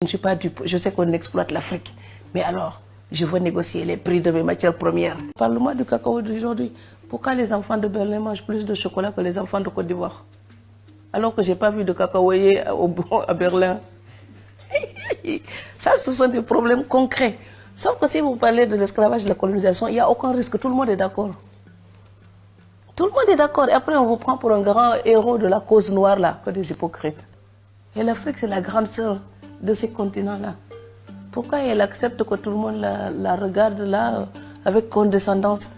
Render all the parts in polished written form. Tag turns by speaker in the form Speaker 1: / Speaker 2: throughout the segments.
Speaker 1: suis pas dupe. Je sais qu'on exploite l'Afrique. Mais alors, je veux négocier les prix de mes matières premières. Parle-moi du cacao d'aujourd'hui. Pourquoi les enfants de Berlin mangent plus de chocolat que les enfants de Côte d'Ivoire? Alors que je n'ai pas vu de cacaoyer à Berlin. Ça, ce sont des problèmes concrets. Sauf que si vous parlez de l'esclavage, de la colonisation, il n'y a aucun risque. Tout le monde est d'accord. Tout le monde est d'accord. Et après, on vous prend pour un grand héros de la cause noire, là, que des hypocrites. Et l'Afrique, c'est la grande sœur de ces continents-là. Pourquoi elle accepte que tout le monde la regarde là, avec condescendance?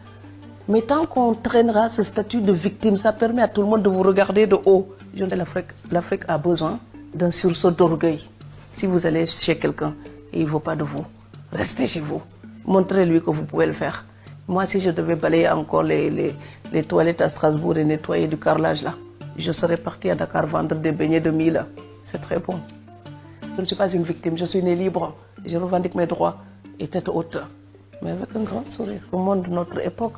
Speaker 1: Mais tant qu'on traînera ce statut de victime, ça permet à tout le monde de vous regarder de haut. L'Afrique a besoin d'un sursaut d'orgueil. Si vous allez chez quelqu'un et il ne veut pas de vous, restez chez vous. Montrez-lui que vous pouvez le faire. Moi, si je devais balayer encore les toilettes à Strasbourg et nettoyer du carrelage là, je serais partie à Dakar vendre des beignets de mie là. C'est très bon. Je ne suis pas une victime, je suis née libre. Je revendique mes droits et tête haute. Mais avec un grand sourire. Le monde de notre époque,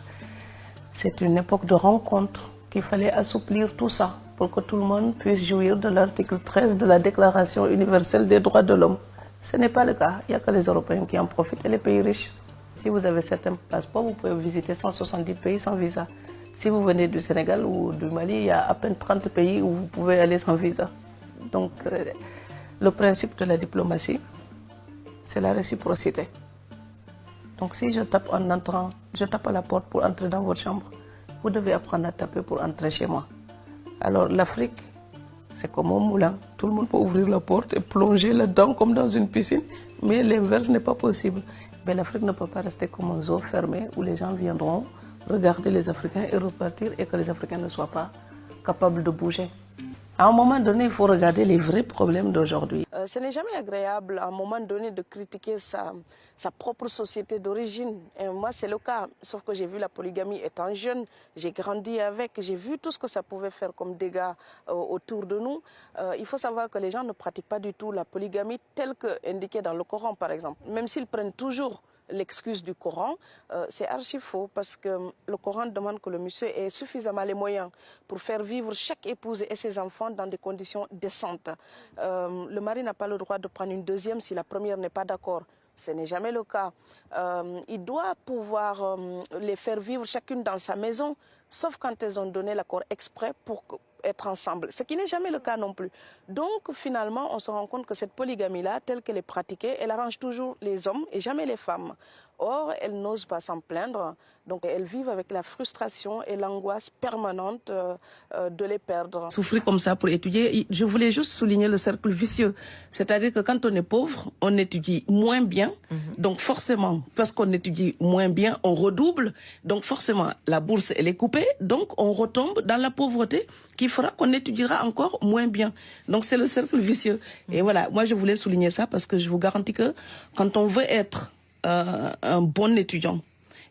Speaker 1: c'est une époque de rencontre qu'il fallait assouplir tout ça pour que tout le monde puisse jouir de l'article 13 de la Déclaration universelle des droits de l'homme. Ce n'est pas le cas. Il n'y a que les Européens qui en profitent et les pays riches. Si vous avez certains passeports, vous pouvez visiter 170 pays sans visa. Si vous venez du Sénégal ou du Mali, il y a à peine 30 pays où vous pouvez aller sans visa. Donc, le principe de la diplomatie, c'est la réciprocité. Donc si je tape en entrant, je tape à la porte pour entrer dans votre chambre, vous devez apprendre à taper pour entrer chez moi. Alors l'Afrique, c'est comme un moulin. Tout le monde peut ouvrir la porte et plonger là-dedans comme dans une piscine, mais l'inverse n'est pas possible. Mais l'Afrique ne peut pas rester comme un zoo fermé où les gens viendront regarder les Africains et repartir et que les Africains ne soient pas capables de bouger. À un moment donné, il faut regarder les vrais problèmes d'aujourd'hui. Ce n'est jamais agréable à un moment donné de critiquer sa propre société d'origine. Et moi, c'est le cas. Sauf que j'ai vu la polygamie étant jeune, j'ai grandi avec, j'ai vu tout ce que ça pouvait faire comme dégâts autour de nous. Il faut savoir que les gens ne pratiquent pas du tout la polygamie telle qu'indiquée dans le Coran, par exemple. Même s'ils prennent toujours l'excuse du Coran, c'est archi faux parce que le Coran demande que le monsieur ait suffisamment les moyens pour faire vivre chaque épouse et ses enfants dans des conditions décentes. Le mari n'a pas le droit de prendre une deuxième si la première n'est pas d'accord. Ce n'est jamais le cas. Il doit pouvoir les faire vivre chacune dans sa maison, sauf quand elles ont donné l'accord exprès pour être ensemble, ce qui n'est jamais le cas non plus. Donc finalement, on se rend compte que cette polygamie-là, telle qu'elle est pratiquée, elle arrange toujours les hommes et jamais les femmes. Or, elles n'osent pas s'en plaindre, donc elles vivent avec la frustration et l'angoisse permanente de les perdre. Souffrir comme ça pour étudier, je voulais juste souligner le cercle vicieux. C'est-à-dire que quand on est pauvre, on étudie moins bien, donc forcément, parce qu'on étudie moins bien, on redouble, donc forcément, la bourse, elle est coupée, donc on retombe dans la pauvreté qui fera qu'on étudiera encore moins bien. Donc c'est le cercle vicieux. Et voilà, moi je voulais souligner ça parce que je vous garantis que quand on veut être un bon étudiant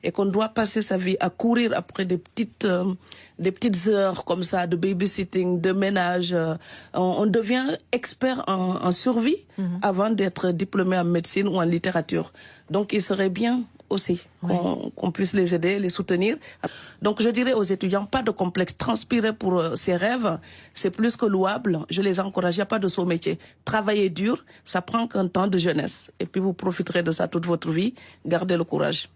Speaker 1: et qu'on doit passer sa vie à courir après des petites heures comme ça de babysitting, de ménage, on devient expert en survie avant d'être diplômé en médecine ou en littérature. Donc il serait bien aussi qu'on puisse les aider, les soutenir. Donc je dirais aux étudiants, pas de complexe, transpirer pour ces rêves, c'est plus que louable. Je les encourage, il n'y a pas de saut métier. Travailler dur, ça prend qu'un temps de jeunesse. Et puis vous profiterez de ça toute votre vie. Gardez le courage.